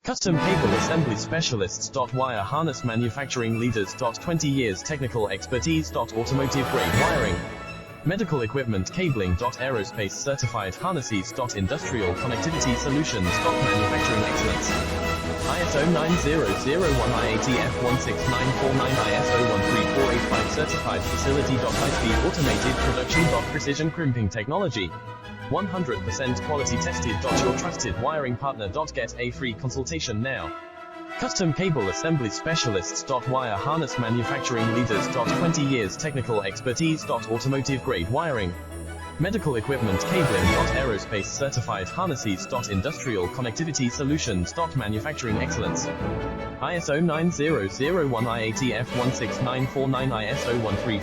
Custom Cable Assembly Specialists. Wire Harness Manufacturing Leaders. 20 years technical expertise. Automotive grade wiring, medical equipment cabling. Aerospace certified harnesses. Industrial connectivity solutions. Manufacturing excellence. ISO 9001 IATF 16949 ISO 13485 certified facility. High-speed automated production. Precision crimping technology. 100% quality tested. Your trusted wiring partner. Get a free consultation now. Custom Cable Assembly Specialists. Wire Harness Manufacturing Leaders. 20 years technical expertise. Automotive grade wiring, medical equipment cabling. Aerospace certified harnesses. Industrial connectivity solutions. Manufacturing excellence. ISO 9001 IATF 16949 ISO 134